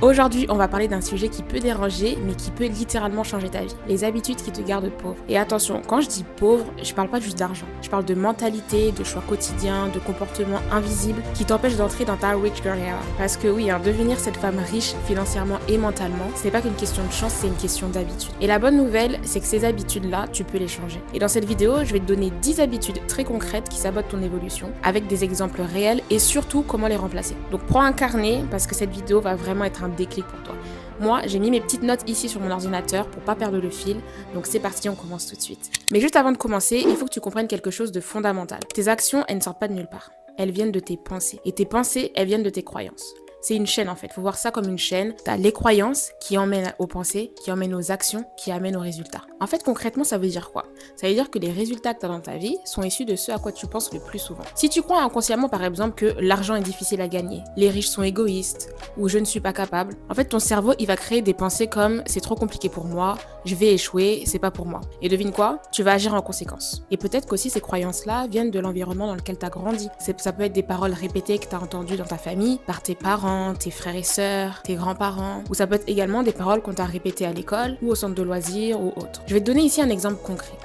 Aujourd'hui, on va parler d'un sujet qui peut déranger, mais qui peut littéralement changer ta vie. Les habitudes qui te gardent pauvre. Et attention, quand je dis pauvre, je parle pas juste d'argent. Je parle de mentalité, de choix quotidiens, de comportements invisibles qui t'empêchent d'entrer dans ta rich girl era. Parce que oui, devenir cette femme riche financièrement et mentalement, ce n'est pas qu'une question de chance, c'est une question d'habitude. Et la bonne nouvelle, c'est que ces habitudes-là, tu peux les changer. Et dans cette vidéo, je vais te donner 10 habitudes très concrètes qui sabotent ton évolution, avec des exemples réels et surtout comment les remplacer. Donc prends un carnet parce que cette vidéo va vraiment être un déclic pour toi. Moi, j'ai mis mes petites notes ici sur mon ordinateur pour pas perdre le fil, donc c'est parti, on commence tout de suite. Mais juste avant de commencer, il faut que tu comprennes quelque chose de fondamental. Tes actions, elles ne sortent pas de nulle part. Elles viennent de tes pensées. Et tes pensées, elles viennent de tes croyances. C'est une chaîne en fait, faut voir ça comme une chaîne. T'as les croyances qui emmènent aux pensées, qui emmènent aux actions, qui amènent aux résultats. En fait, concrètement, ça veut dire quoi? Ça veut dire que les résultats que t'as dans ta vie sont issus de ce à quoi tu penses le plus souvent. Si tu crois inconsciemment par exemple que l'argent est difficile à gagner, les riches sont égoïstes, ou je ne suis pas capable, en fait ton cerveau il va créer des pensées comme c'est trop compliqué pour moi, je vais échouer, c'est pas pour moi. Et devine quoi? Tu vas agir en conséquence. Et peut-être qu'aussi ces croyances-là viennent de l'environnement dans lequel t'as grandi. Ça peut être des paroles répétées que t'as entendues dans ta famille, par tes parents, tes frères et sœurs, tes grands-parents, ou ça peut être également des paroles qu'on t'a répétées à l'école, ou au centre de loisirs, ou autre. Je vais te donner ici un exemple concret.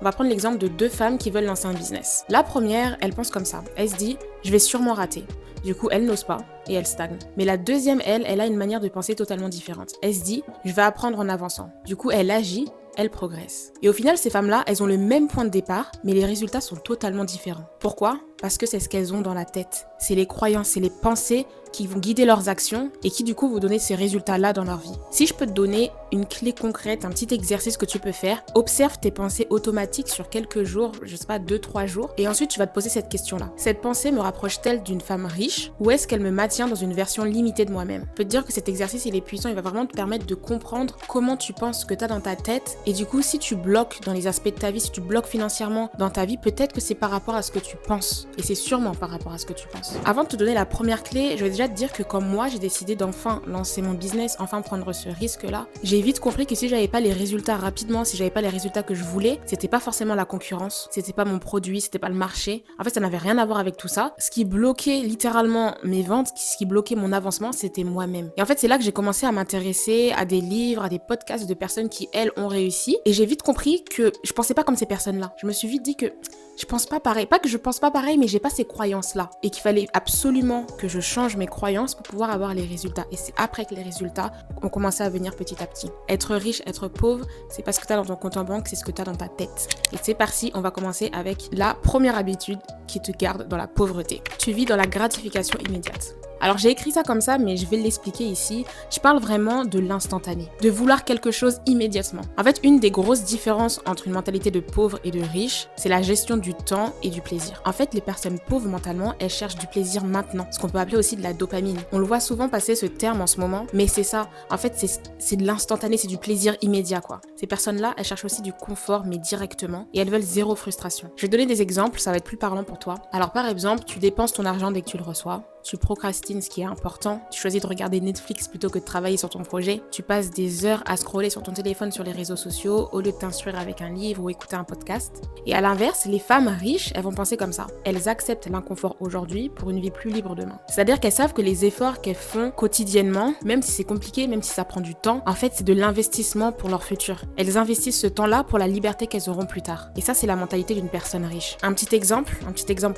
On va prendre l'exemple de 2 femmes qui veulent lancer un business. La première, elle pense comme ça. Elle se dit, je vais sûrement rater. Du coup, elle n'ose pas et elle stagne. Mais la deuxième, elle a une manière de penser totalement différente. Elle se dit, je vais apprendre en avançant. Du coup, elle agit, elle progresse. Et au final, ces femmes-là, elles ont le même point de départ, mais les résultats sont totalement différents. Pourquoi ? Parce que c'est ce qu'elles ont dans la tête. C'est les croyances, c'est les pensées qui vont guider leurs actions et qui du coup vont donner ces résultats-là dans leur vie. Si je peux te donner une clé concrète, un petit exercice que tu peux faire, observe tes pensées automatiques sur quelques jours, je sais pas, 2-3 jours, et ensuite tu vas te poser cette question-là. Cette pensée me rapproche-t-elle d'une femme riche ou est-ce qu'elle me maintient dans une version limitée de moi-même ? Je peux te dire que cet exercice il est puissant, il va vraiment te permettre de comprendre comment tu penses que tu as dans ta tête et du coup si tu bloques dans les aspects de ta vie, si tu bloques financièrement dans ta vie, peut-être que c'est par rapport à ce que tu penses. Et c'est sûrement par rapport à ce que tu penses. Avant de te donner la première clé, je vais déjà te dire que comme moi, j'ai décidé d'enfin lancer mon business, enfin prendre ce risque-là, j'ai vite compris que si j'avais pas les résultats rapidement, si j'avais pas les résultats que je voulais, c'était pas forcément la concurrence, c'était pas mon produit, c'était pas le marché. En fait, ça n'avait rien à voir avec tout ça. Ce qui bloquait littéralement mes ventes, ce qui bloquait mon avancement, c'était moi-même. Et en fait, c'est là que j'ai commencé à m'intéresser à des livres, à des podcasts de personnes qui, elles, ont réussi. Et j'ai vite compris que je pensais pas comme ces personnes-là. Je me suis vite dit que je pense pas pareil. Pas que je pense pas pareil, mais j'ai pas ces croyances-là. Et qu'il fallait absolument que je change mes croyances pour pouvoir avoir les résultats. Et c'est après que les résultats ont commencé à venir petit à petit. Être riche, être pauvre, c'est pas ce que t'as dans ton compte en banque, c'est ce que t'as dans ta tête. Et c'est parti, on va commencer avec la première habitude qui te garde dans la pauvreté. Tu vis dans la gratification immédiate. Alors j'ai écrit ça comme ça, mais je vais l'expliquer ici. Je parle vraiment de l'instantané, de vouloir quelque chose immédiatement. En fait, une des grosses différences entre une mentalité de pauvre et de riche, c'est la gestion du temps et du plaisir. En fait, les personnes pauvres mentalement, elles cherchent du plaisir maintenant, ce qu'on peut appeler aussi de la dopamine. On le voit souvent passer ce terme en ce moment, mais c'est ça. En fait, c'est de l'instantané, c'est du plaisir immédiat, quoi. Ces personnes-là, elles cherchent aussi du confort, mais directement, et elles veulent zéro frustration. Je vais te donner des exemples, ça va être plus parlant pour toi. Alors par exemple, tu dépenses ton argent dès que tu le reçois. Tu procrastines ce qui est important, tu choisis de regarder Netflix plutôt que de travailler sur ton projet, tu passes des heures à scroller sur ton téléphone sur les réseaux sociaux au lieu de t'instruire avec un livre ou écouter un podcast. Et à l'inverse, les femmes riches, elles vont penser comme ça. Elles acceptent l'inconfort aujourd'hui pour une vie plus libre demain. C'est-à-dire qu'elles savent que les efforts qu'elles font quotidiennement, même si c'est compliqué, même si ça prend du temps, en fait c'est de l'investissement pour leur futur. Elles investissent ce temps-là pour la liberté qu'elles auront plus tard. Et ça c'est la mentalité d'une personne riche. Un petit exemple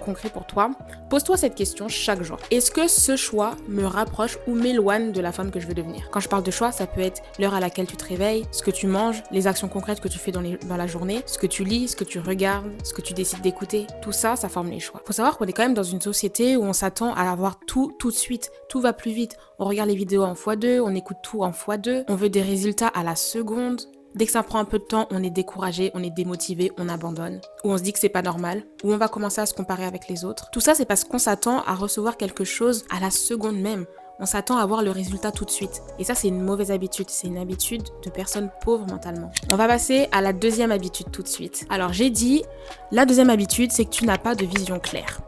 concret pour toi. Pose-toi cette question chaque jour. Est-ce que ce choix me rapproche ou m'éloigne de la femme que je veux devenir? Quand je parle de choix, ça peut être l'heure à laquelle tu te réveilles, ce que tu manges, les actions concrètes que tu fais dans la journée, ce que tu lis, ce que tu regardes, ce que tu décides d'écouter. Tout ça, ça forme les choix. Faut savoir qu'on est quand même dans une société où on s'attend à avoir tout de suite. Tout va plus vite. On regarde les vidéos en x2, on écoute tout en x2, on veut des résultats à la seconde. Dès que ça prend un peu de temps, on est découragé, on est démotivé, on abandonne. Ou on se dit que c'est pas normal, ou on va commencer à se comparer avec les autres. Tout ça, c'est parce qu'on s'attend à recevoir quelque chose à la seconde même. On s'attend à voir le résultat tout de suite. Et ça, c'est une mauvaise habitude. C'est une habitude de personnes pauvres mentalement. On va passer à la deuxième habitude tout de suite. Alors, j'ai dit, la deuxième habitude, c'est que tu n'as pas de vision claire.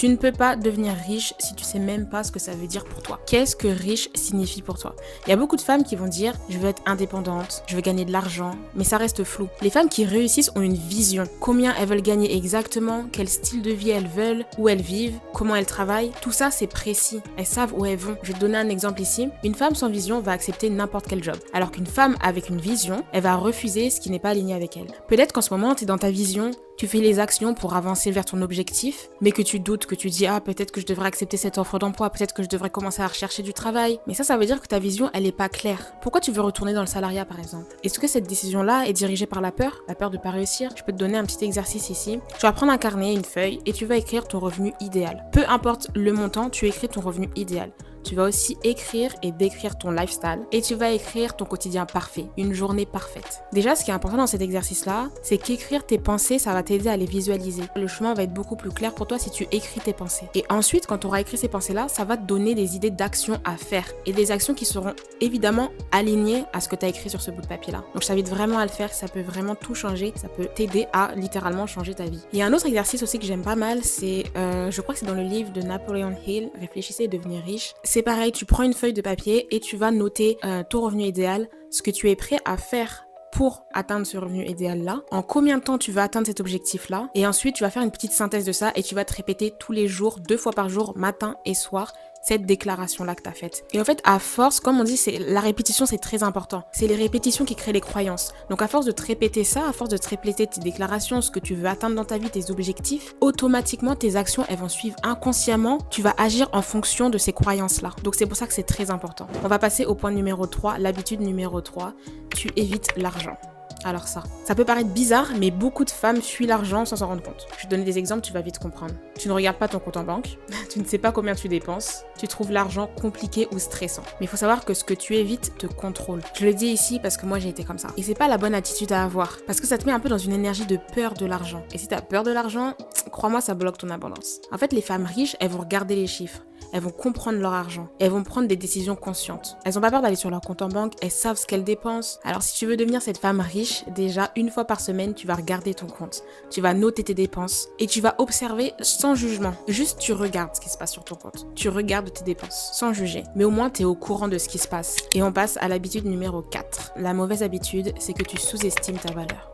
Tu ne peux pas devenir riche si tu sais même pas ce que ça veut dire pour toi. Qu'est-ce que riche signifie pour toi? Il y a beaucoup de femmes qui vont dire je veux être indépendante, je veux gagner de l'argent, mais ça reste flou. Les femmes qui réussissent ont une vision. Combien elles veulent gagner exactement, quel style de vie elles veulent, où elles vivent, comment elles travaillent. Tout ça c'est précis. Elles savent où elles vont. Je vais te donner un exemple ici. Une femme sans vision va accepter n'importe quel job. Alors qu'une femme avec une vision, elle va refuser ce qui n'est pas aligné avec elle. Peut-être qu'en ce moment tu es dans ta vision, tu fais les actions pour avancer vers ton objectif, mais que tu doutes, que tu dis ah peut-être que je devrais accepter cette offre d'emploi, peut-être que je devrais commencer à rechercher du travail. Mais ça veut dire que ta vision elle est pas claire. Pourquoi tu veux retourner dans le salariat par exemple? Est-ce que cette décision-là est dirigée par la peur de pas réussir? Je peux te donner un petit exercice ici. Tu vas prendre un carnet, une feuille et tu vas écrire ton revenu idéal. Peu importe le montant, tu écris ton revenu idéal. Tu vas aussi écrire et décrire ton lifestyle et tu vas écrire ton quotidien parfait, une journée parfaite. Déjà, ce qui est important dans cet exercice-là, c'est qu'écrire tes pensées, ça va t'aider à les visualiser. Le chemin va être beaucoup plus clair pour toi si tu écris tes pensées. Et ensuite, quand tu auras écrit ces pensées-là, ça va te donner des idées d'actions à faire et des actions qui seront évidemment alignées à ce que tu as écrit sur ce bout de papier-là. Donc, je t'invite vraiment à le faire, ça peut vraiment tout changer, ça peut t'aider à littéralement changer ta vie. Il y a un autre exercice aussi que j'aime pas mal, c'est, je crois que c'est dans le livre de Napoleon Hill, Réfléchissez et devenir riche. C'est pareil, tu prends une feuille de papier et tu vas noter ton revenu idéal, ce que tu es prêt à faire pour atteindre ce revenu idéal-là, en combien de temps tu vas atteindre cet objectif-là, et ensuite tu vas faire une petite synthèse de ça et tu vas te répéter tous les jours, 2 fois par jour, matin et soir, cette déclaration-là que tu as faite. Et en fait, à force, comme on dit, la répétition, c'est très important. C'est les répétitions qui créent les croyances. Donc à force de te répéter ça, à force de te répéter tes déclarations, ce que tu veux atteindre dans ta vie, tes objectifs, automatiquement, tes actions, elles vont suivre inconsciemment. Tu vas agir en fonction de ces croyances-là. Donc c'est pour ça que c'est très important. On va passer au point numéro 3, l'habitude numéro 3. Tu évites l'argent. Alors ça peut paraître bizarre, mais beaucoup de femmes fuient l'argent sans s'en rendre compte. Je vais te donner des exemples, tu vas vite comprendre. Tu ne regardes pas ton compte en banque, tu ne sais pas combien tu dépenses, tu trouves l'argent compliqué ou stressant. Mais il faut savoir que ce que tu évites te contrôle. Je le dis ici parce que moi j'ai été comme ça. Et c'est pas la bonne attitude à avoir, parce que ça te met un peu dans une énergie de peur de l'argent. Et si tu as peur de l'argent, crois-moi, ça bloque ton abondance. En fait, les femmes riches, elles vont regarder les chiffres. Elles vont comprendre leur argent. Elles vont prendre des décisions conscientes. Elles n'ont pas peur d'aller sur leur compte en banque. Elles savent ce qu'elles dépensent. Alors si tu veux devenir cette femme riche, déjà 1 fois par semaine, tu vas regarder ton compte. Tu vas noter tes dépenses et tu vas observer sans jugement. Juste tu regardes ce qui se passe sur ton compte. Tu regardes tes dépenses sans juger. Mais au moins tu es au courant de ce qui se passe. Et on passe à l'habitude numéro 4. La mauvaise habitude, c'est que tu sous-estimes ta valeur.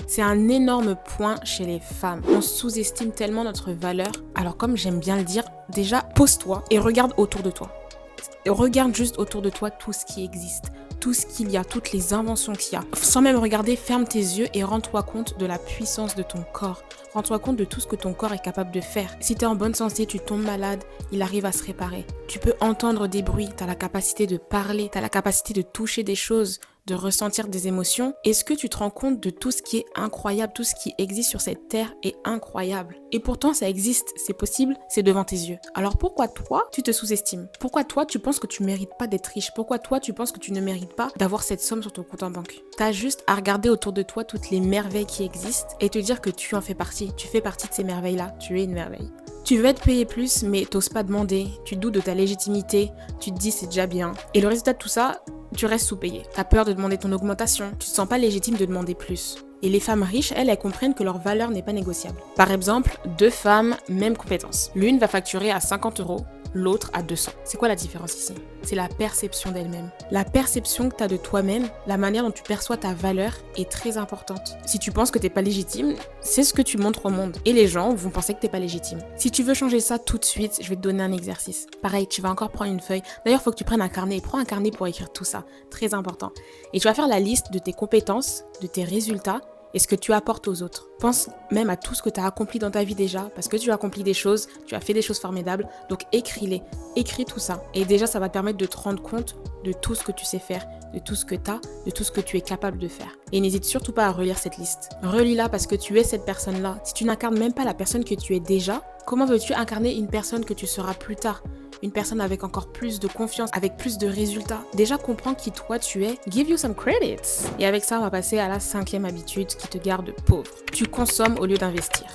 C'est un énorme point chez les femmes. On sous-estime tellement notre valeur. Alors comme j'aime bien le dire, déjà pose-toi et regarde autour de toi. Regarde juste autour de toi tout ce qui existe, tout ce qu'il y a, toutes les inventions qu'il y a. Sans même regarder, ferme tes yeux et rends-toi compte de la puissance de ton corps. Rends-toi compte de tout ce que ton corps est capable de faire. Si tu es en bonne santé, tu tombes malade, il arrive à se réparer. Tu peux entendre des bruits, tu as la capacité de parler, tu as la capacité de toucher des choses, de ressentir des émotions. Est-ce que tu te rends compte de tout ce qui est incroyable, tout ce qui existe sur cette terre est incroyable? Et pourtant, ça existe, c'est possible, c'est devant tes yeux. Alors pourquoi toi, tu te sous-estimes? Pourquoi toi, tu penses que tu mérites pas d'être riche? Pourquoi toi, tu penses que tu ne mérites pas d'avoir cette somme sur ton compte en banque? T'as juste à regarder autour de toi toutes les merveilles qui existent et te dire que tu en fais partie. Tu fais partie de ces merveilles-là. Tu es une merveille. Tu veux être payé plus, mais t'oses pas demander. Tu doutes de ta légitimité. Tu te dis c'est déjà bien. Et le résultat de tout ça, tu restes sous-payé. T'as peur de demander ton augmentation. Tu te sens pas légitime de demander plus. Et les femmes riches, elles comprennent que leur valeur n'est pas négociable. Par exemple, 2 femmes, même compétences. L'une va facturer à 50 €, l'autre à 200. C'est quoi la différence ici? C'est la perception d'elle-même. La perception que tu as de toi-même, la manière dont tu perçois ta valeur est très importante. Si tu penses que t'es pas légitime, c'est ce que tu montres au monde. Et les gens vont penser que t'es pas légitime. Si tu veux changer ça tout de suite, je vais te donner un exercice. Pareil, tu vas encore prendre une feuille. D'ailleurs, il faut que tu prennes un carnet. Prends un carnet pour écrire tout ça. Très important. Et tu vas faire la liste de tes compétences, de tes résultats, et ce que tu apportes aux autres. Pense même à tout ce que tu as accompli dans ta vie déjà, parce que tu as accompli des choses, tu as fait des choses formidables, donc écris-les, écris tout ça. Et déjà, ça va te permettre de te rendre compte de tout ce que tu sais faire, de tout ce que tu as, de tout ce que tu es capable de faire. Et n'hésite surtout pas à relire cette liste. Relis-la parce que tu es cette personne-là. Si tu n'incarnes même pas la personne que tu es déjà, comment veux-tu incarner une personne que tu seras plus tard ? Une personne avec encore plus de confiance, avec plus de résultats. Déjà comprends qui toi tu es, give you some credits. Et avec ça, on va passer à la 5e habitude qui te garde pauvre. Tu consommes au lieu d'investir.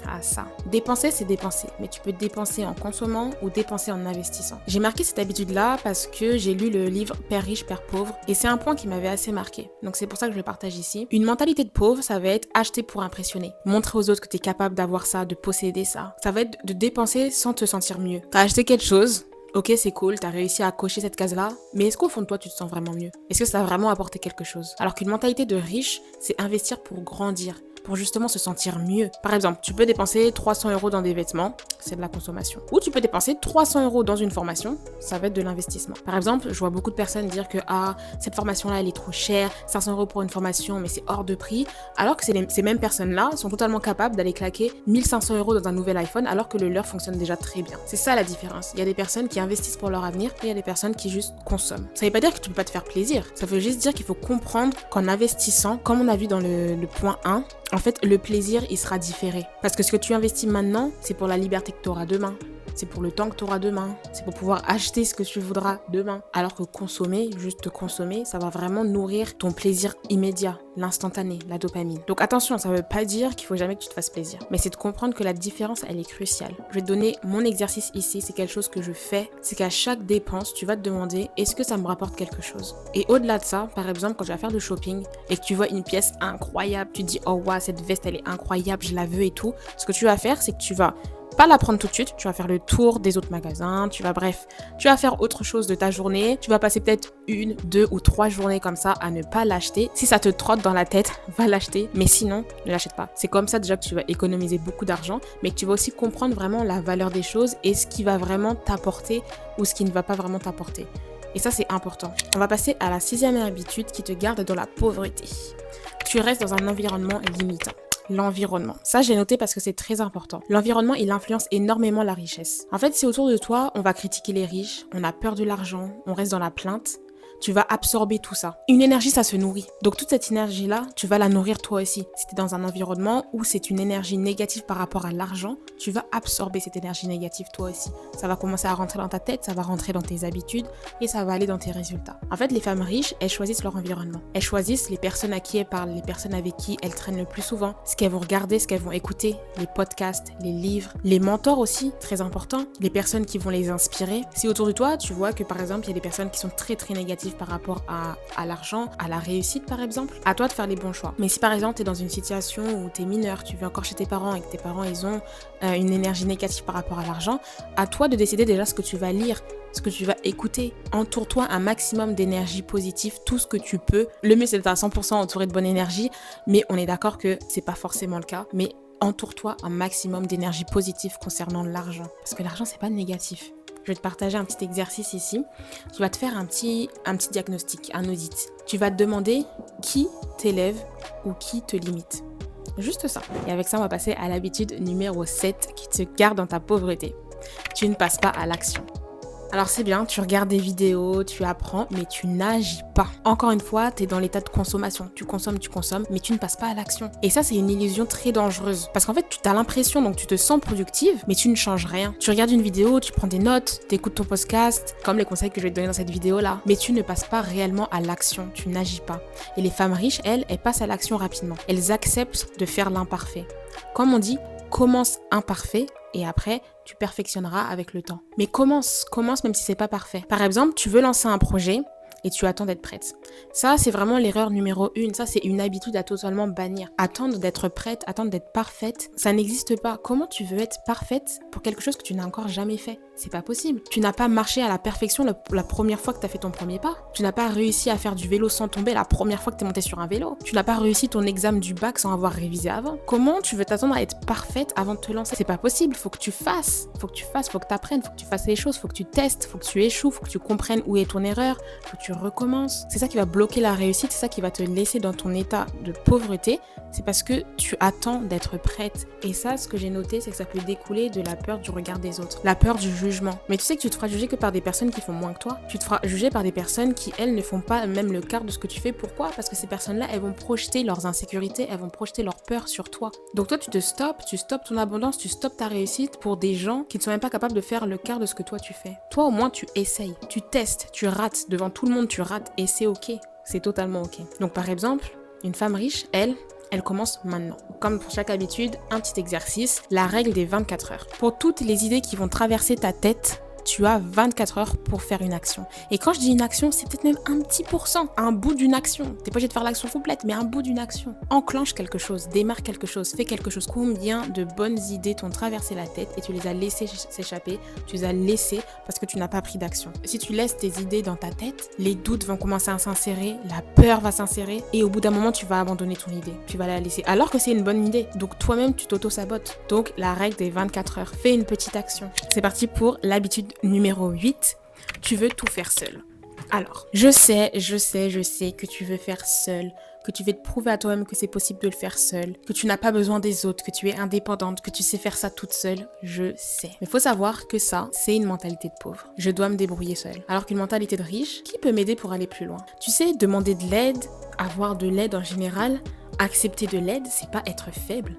à ça. Dépenser, c'est dépenser, mais tu peux dépenser en consommant ou dépenser en investissant. J'ai marqué cette habitude-là parce que j'ai lu le livre Père riche, Père pauvre, et c'est un point qui m'avait assez marqué. Donc c'est pour ça que je le partage ici. Une mentalité de pauvre, ça va être acheter pour impressionner. Montrer aux autres que tu es capable d'avoir ça, de posséder ça. Ça va être de dépenser sans te sentir mieux. T'as acheté quelque chose, ok, c'est cool, t'as réussi à cocher cette case-là, mais est-ce qu'au fond de toi, tu te sens vraiment mieux? Est-ce que ça a vraiment apporté quelque chose? Alors qu'une mentalité de riche, c'est investir pour grandir, pour justement se sentir mieux. Par exemple, tu peux dépenser 300 € dans des vêtements, c'est de la consommation. Ou tu peux dépenser 300 € dans une formation, ça va être de l'investissement. Par exemple, je vois beaucoup de personnes dire que cette formation-là, elle est trop chère, 500 € pour une formation, mais c'est hors de prix, alors que ces mêmes personnes-là sont totalement capables d'aller claquer 1500 € dans un nouvel iPhone, alors que le leur fonctionne déjà très bien. C'est ça la différence. Il y a des personnes qui investissent pour leur avenir, et il y a des personnes qui juste consomment. Ça veut pas dire que tu peux pas te faire plaisir, ça veut juste dire qu'il faut comprendre qu'en investissant, comme on a vu dans le point 1, en fait, le plaisir, il sera différé. Parce que ce que tu investis maintenant, c'est pour la liberté que tu auras demain. C'est pour le temps que tu auras demain. C'est pour pouvoir acheter ce que tu voudras demain. Alors que consommer, juste consommer, ça va vraiment nourrir ton plaisir immédiat, l'instantané, la dopamine. Donc attention, ça veut pas dire qu'il faut jamais que tu te fasses plaisir. Mais c'est de comprendre que la différence, elle est cruciale. Je vais te donner mon exercice ici. C'est quelque chose que je fais. C'est qu'à chaque dépense, tu vas te demander, est-ce que ça me rapporte quelque chose? Et au-delà de ça, par exemple, quand tu vas faire du shopping et que tu vois une pièce incroyable, tu te dis, oh wow, cette veste, elle est incroyable, je la veux et tout. Ce que tu vas faire, c'est que tu vas pas la prendre tout de suite, tu vas faire le tour des autres magasins, tu vas faire autre chose de ta journée, tu vas passer peut-être 1, 2 ou 3 journées comme ça à ne pas l'acheter. Si ça te trotte dans la tête, va l'acheter, mais sinon, ne l'achète pas. C'est comme ça déjà que tu vas économiser beaucoup d'argent, mais que tu vas aussi comprendre vraiment la valeur des choses et ce qui va vraiment t'apporter ou ce qui ne va pas vraiment t'apporter. Et ça, c'est important. On va passer à la 6e habitude qui te garde dans la pauvreté. Tu restes dans un environnement limitant. L'environnement. Ça, j'ai noté parce que c'est très important. L'environnement, il influence énormément la richesse. En fait, si autour de toi, on va critiquer les riches, on a peur de l'argent, on reste dans la plainte, tu vas absorber tout ça. Une énergie, ça se nourrit. Donc toute cette énergie-là, tu vas la nourrir toi aussi. Si tu es dans un environnement où c'est une énergie négative par rapport à l'argent, tu vas absorber cette énergie négative toi aussi. Ça va commencer à rentrer dans ta tête, ça va rentrer dans tes habitudes et ça va aller dans tes résultats. En fait, les femmes riches, elles choisissent leur environnement. Elles choisissent les personnes à qui elles parlent, les personnes avec qui elles traînent le plus souvent, ce qu'elles vont regarder, ce qu'elles vont écouter, les podcasts, les livres, les mentors aussi, très important, les personnes qui vont les inspirer. Si autour de toi, tu vois que par exemple, il y a des personnes qui sont très très négatives par rapport à l'argent, à la réussite par exemple, à toi de faire les bons choix. Mais si par exemple tu es dans une situation où tu es mineur, tu vis encore chez tes parents et que tes parents ils ont une énergie négative par rapport à l'argent, à toi de décider déjà ce que tu vas lire, ce que tu vas écouter. Entoure-toi un maximum d'énergie positive, tout ce que tu peux. Le mieux c'est d'être à 100% entouré de bonne énergie, mais on est d'accord que c'est pas forcément le cas. Mais entoure-toi un maximum d'énergie positive concernant l'argent. Parce que l'argent c'est pas négatif. Je vais te partager un petit exercice ici. Tu vas te faire un petit diagnostic, un audit. Tu vas te demander qui t'élève ou qui te limite. Juste ça. Et avec ça, on va passer à l'habitude numéro 7 qui te garde dans ta pauvreté. Tu ne passes pas à l'action. Alors c'est bien, tu regardes des vidéos, tu apprends, mais tu n'agis pas. Encore une fois, tu es dans l'état de consommation. Tu consommes, mais tu ne passes pas à l'action. Et ça, c'est une illusion très dangereuse. Parce qu'en fait, tu as l'impression, donc tu te sens productive, mais tu ne changes rien. Tu regardes une vidéo, tu prends des notes, tu écoutes ton podcast, comme les conseils que je vais te donner dans cette vidéo-là, mais tu ne passes pas réellement à l'action, tu n'agis pas. Et les femmes riches, elles passent à l'action rapidement. Elles acceptent de faire l'imparfait. Comme on dit, commence imparfait, et après, tu perfectionneras avec le temps. Mais commence même si c'est pas parfait. Par exemple, tu veux lancer un projet et tu attends d'être prête. Ça, c'est vraiment l'erreur numéro 1. Ça, c'est une habitude à totalement bannir. Attendre d'être prête, attendre d'être parfaite, ça n'existe pas. Comment tu veux être parfaite pour quelque chose que tu n'as encore jamais fait? C'est pas possible. Tu n'as pas marché à la perfection la première fois que tu as fait ton premier pas. Tu n'as pas réussi à faire du vélo sans tomber la première fois que tu es monté sur un vélo. Tu n'as pas réussi ton examen du bac sans avoir révisé avant. Comment tu veux t'attendre à être parfaite avant de te lancer? C'est pas possible. Faut que tu fasses, faut que tu apprennes, faut que tu fasses les choses, faut que tu testes, faut que tu échoues, faut que tu comprennes où est ton erreur, faut que tu recommences. C'est ça qui va bloquer la réussite, c'est ça qui va te laisser dans ton état de pauvreté. C'est parce que tu attends d'être prête. Et ça, ce que j'ai noté, c'est que ça peut découler de la peur du regard des autres, la peur du jugement. Mais tu sais que tu te feras juger que par des personnes qui font moins que toi. Tu te feras juger par des personnes qui, elles, ne font pas même le quart de ce que tu fais. Pourquoi? Parce que ces personnes-là, elles vont projeter leurs insécurités, elles vont projeter leurs peurs sur toi. Donc toi, tu stoppes ton abondance, tu stoppes ta réussite pour des gens qui ne sont même pas capables de faire le quart de ce que toi tu fais. Toi, au moins, tu essayes, tu testes, tu rates. Devant tout le monde, tu rates et c'est ok. C'est totalement ok. Donc par exemple, une femme riche, elle elle commence maintenant. Comme pour chaque habitude, un petit exercice, la règle des 24 heures. Pour toutes les idées qui vont traverser ta tête, tu as 24 heures pour faire une action. Et quand je dis une action, c'est peut-être même un petit pourcent, un bout d'une action. T'es pas obligé de faire l'action complète, mais un bout d'une action. Enclenche quelque chose, démarre quelque chose, fais quelque chose. Combien de bonnes idées t'ont traversé la tête et tu les as laissées s'échapper, tu les as laissées parce que tu n'as pas pris d'action. Si tu laisses tes idées dans ta tête, les doutes vont commencer à s'insérer, la peur va s'insérer et au bout d'un moment, tu vas abandonner ton idée. Tu vas la laisser. Alors que c'est une bonne idée. Donc toi-même, tu t'auto-sabotes. Donc la règle des 24 heures, fais une petite action. C'est parti pour l'habitude numéro 8, tu veux tout faire seul. Alors, je sais que tu veux faire seul, que tu veux te prouver à toi-même que c'est possible de le faire seul, que tu n'as pas besoin des autres, que tu es indépendante, que tu sais faire ça toute seule, je sais. Mais il faut savoir que ça, c'est une mentalité de pauvre. Je dois me débrouiller seule. Alors qu'une mentalité de riche, qui peut m'aider pour aller plus loin? Tu sais, demander de l'aide, avoir de l'aide en général, accepter de l'aide, c'est pas être faible.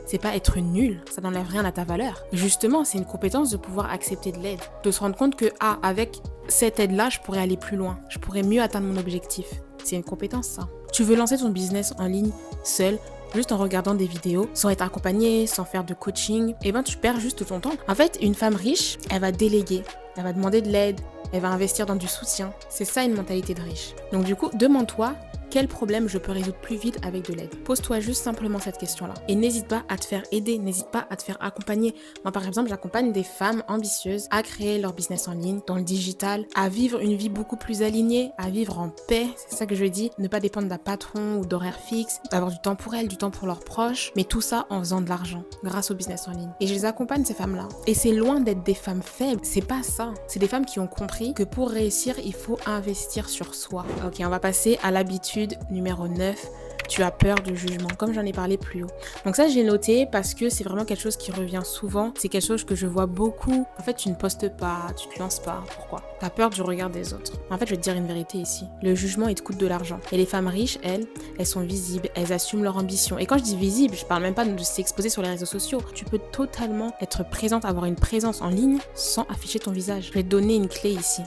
C'est pas être nul, ça n'enlève rien à ta valeur. Justement, c'est une compétence de pouvoir accepter de l'aide. De se rendre compte que, avec cette aide-là, je pourrais aller plus loin. Je pourrais mieux atteindre mon objectif. C'est une compétence, ça. Tu veux lancer ton business en ligne seul, juste en regardant des vidéos, sans être accompagnée, sans faire de coaching, et ben tu perds juste ton temps. En fait, une femme riche, elle va déléguer, elle va demander de l'aide, elle va investir dans du soutien. C'est ça une mentalité de riche. Donc du coup, demande-toi, quel problème je peux résoudre plus vite avec de l'aide? Pose-toi juste simplement cette question-là. Et n'hésite pas à te faire aider, n'hésite pas à te faire accompagner. Moi, par exemple, j'accompagne des femmes ambitieuses à créer leur business en ligne, dans le digital, à vivre une vie beaucoup plus alignée, à vivre en paix. C'est ça que je dis. Ne pas dépendre d'un patron ou d'horaires fixes, d'avoir du temps pour elles, du temps pour leurs proches, mais tout ça en faisant de l'argent grâce au business en ligne. Et je les accompagne, ces femmes-là. Et c'est loin d'être des femmes faibles. C'est pas ça. C'est des femmes qui ont compris que pour réussir, il faut investir sur soi. Ok, on va passer à l'habitude numéro 9, tu as peur du jugement, comme j'en ai parlé plus haut. Donc ça, j'ai noté parce que c'est vraiment quelque chose qui revient souvent. C'est quelque chose que je vois beaucoup. En fait, tu ne postes pas, tu te lances pas. Pourquoi? T'as peur du regard des autres. En fait, je vais te dire une vérité ici. Le jugement, il te coûte de l'argent. Et les femmes riches, elles sont visibles, elles assument leur ambition. Et quand je dis visible, je parle même pas de s'exposer sur les réseaux sociaux. Tu peux totalement être présente, avoir une présence en ligne sans afficher ton visage. Je vais te donner une clé ici.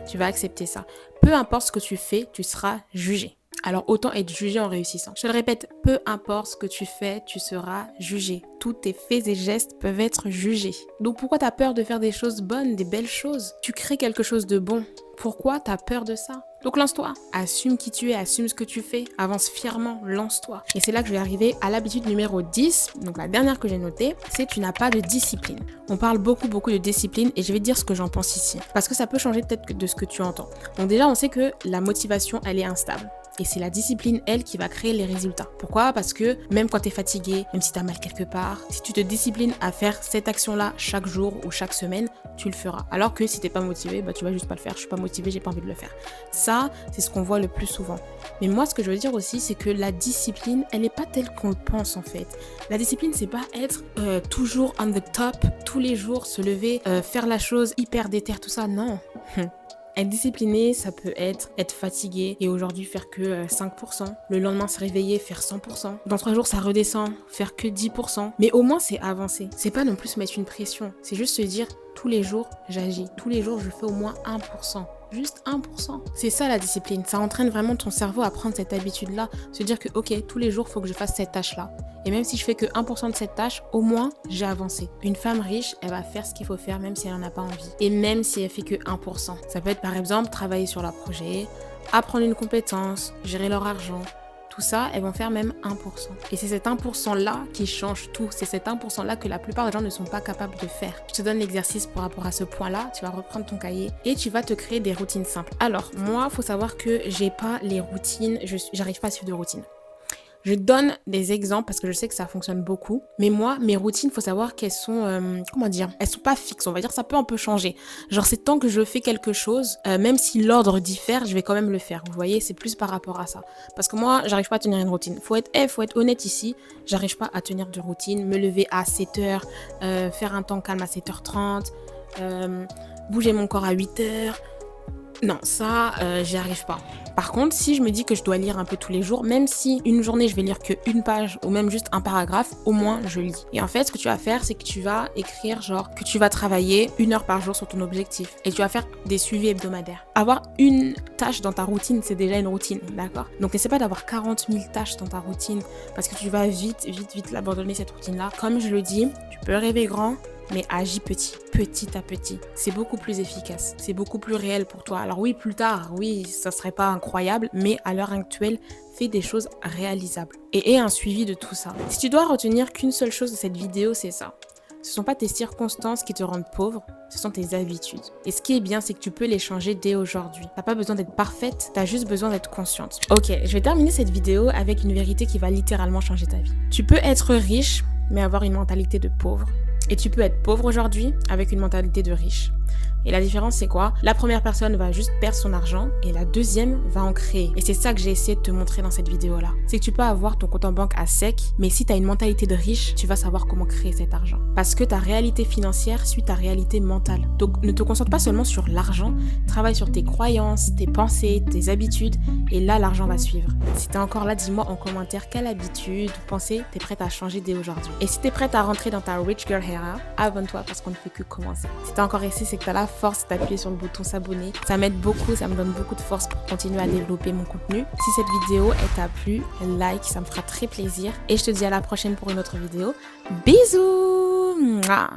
Tu vas accepter ça. Peu importe ce que tu fais, tu seras jugé. Alors autant être jugé en réussissant. Je te le répète, peu importe ce que tu fais, tu seras jugé. Tous tes faits et gestes peuvent être jugés. Donc pourquoi t'as peur de faire des choses bonnes, des belles choses? Tu crées quelque chose de bon. Pourquoi t'as peur de ça? Donc lance-toi, assume qui tu es, assume ce que tu fais, avance fièrement, lance-toi. Et c'est là que je vais arriver à l'habitude numéro 10, donc la dernière que j'ai notée, c'est tu n'as pas de discipline. On parle beaucoup de discipline et je vais te dire ce que j'en pense ici. Parce que ça peut changer peut-être de ce que tu entends. Donc déjà, on sait que la motivation, elle est instable. Et c'est la discipline, elle, qui va créer les résultats. Pourquoi? Parce que même quand tu es fatigué, même si tu as mal quelque part, si tu te disciplines à faire cette action-là chaque jour ou chaque semaine, tu le feras. Alors que si t'es pas motivé, bah tu vas juste pas le faire. Je suis pas motivée, j'ai pas envie de le faire. Ça, c'est ce qu'on voit le plus souvent. Mais moi, ce que je veux dire aussi, c'est que la discipline, elle est pas telle qu'on le pense en fait. La discipline, c'est pas être toujours on the top, tous les jours, se lever, faire la chose hyper déter, tout ça. Non. Être discipliné, ça peut être fatigué et aujourd'hui faire que 5%. Le lendemain se réveiller, faire 100%. Dans 3 jours, ça redescend, faire que 10%. Mais au moins, c'est avancer. C'est pas non plus se mettre une pression. C'est juste se dire, tous les jours, j'agis. Tous les jours, je fais au moins 1%. Juste 1%. C'est ça la discipline. Ça entraîne vraiment ton cerveau à prendre cette habitude-là. Se dire que, ok, tous les jours, il faut que je fasse cette tâche-là. Et même si je fais que 1% de cette tâche, au moins, j'ai avancé. Une femme riche, elle va faire ce qu'il faut faire même si elle n'en a pas envie. Et même si elle fait que 1%. Ça peut être par exemple travailler sur leur projet, apprendre une compétence, gérer leur argent. Tout ça, elles vont faire même 1%. Et c'est cet 1%-là qui change tout. C'est cet 1%-là que la plupart des gens ne sont pas capables de faire. Je te donne l'exercice par rapport à ce point-là. Tu vas reprendre ton cahier et tu vas te créer des routines simples. Alors, moi, il faut savoir que j'ai pas les routines. J'arrive pas à suivre de routine. Je donne des exemples parce que je sais que ça fonctionne beaucoup. Mais moi, mes routines, faut savoir qu'elles sont, elles sont pas fixes. On va dire ça peut un peu changer. Genre, c'est tant que je fais quelque chose, même si l'ordre diffère, je vais quand même le faire. Vous voyez, c'est plus par rapport à ça. Parce que moi, j'arrive pas à tenir une routine. Faut être honnête ici. J'arrive pas à tenir de routine. Me lever à 7h, faire un temps calme à 7h30, bouger mon corps à 8h. Non, ça, j'y arrive pas. Par contre, si je me dis que je dois lire un peu tous les jours, même si une journée je vais lire que une page ou même juste un paragraphe, au moins je lis. Et en fait, ce que tu vas faire, c'est que tu vas écrire genre que tu vas travailler 1 heure par jour sur ton objectif et tu vas faire des suivis hebdomadaires. Avoir une tâche dans ta routine, c'est déjà une routine, d'accord? Donc n'essaie pas d'avoir 40 000 tâches dans ta routine parce que tu vas vite l'abandonner cette routine-là. Comme je le dis, tu peux rêver grand, mais agis petit à petit. C'est beaucoup plus efficace, c'est beaucoup plus réel pour toi. Alors oui, plus tard, oui, ça serait pas incroyable, mais à l'heure actuelle, fais des choses réalisables et aie un suivi de tout ça. Si tu dois retenir qu'une seule chose de cette vidéo, c'est ça. Ce sont pas tes circonstances qui te rendent pauvre, ce sont tes habitudes. Et ce qui est bien, c'est que tu peux les changer dès aujourd'hui. T'as pas besoin d'être parfaite, t'as juste besoin d'être consciente. Ok, je vais terminer cette vidéo avec une vérité qui va littéralement changer ta vie. Tu peux être riche, mais avoir une mentalité de pauvre. Et tu peux être pauvre aujourd'hui avec une mentalité de riche. Et la différence, c'est quoi? La première personne va juste perdre son argent et la deuxième va en créer. Et c'est ça que j'ai essayé de te montrer dans cette vidéo-là. C'est que tu peux avoir ton compte en banque à sec, mais si tu as une mentalité de riche, tu vas savoir comment créer cet argent. Parce que ta réalité financière suit ta réalité mentale. Donc ne te concentre pas seulement sur l'argent, travaille sur tes croyances, tes pensées, tes habitudes, et là, l'argent va suivre. Si tu es encore là, dis-moi en commentaire quelle habitude ou pensée tu es prête à changer dès aujourd'hui. Et si tu es prête à rentrer dans ta Rich Girl Era, abonne-toi parce qu'on ne fait que commencer. Si tu es encore ici, c'est que tu as la force d'appuyer sur le bouton s'abonner. Ça m'aide beaucoup, ça me donne beaucoup de force pour continuer à développer mon contenu. Si cette vidéo t'a plu, like, ça me fera très plaisir. Et je te dis à la prochaine pour une autre vidéo. Bisous! Mouah.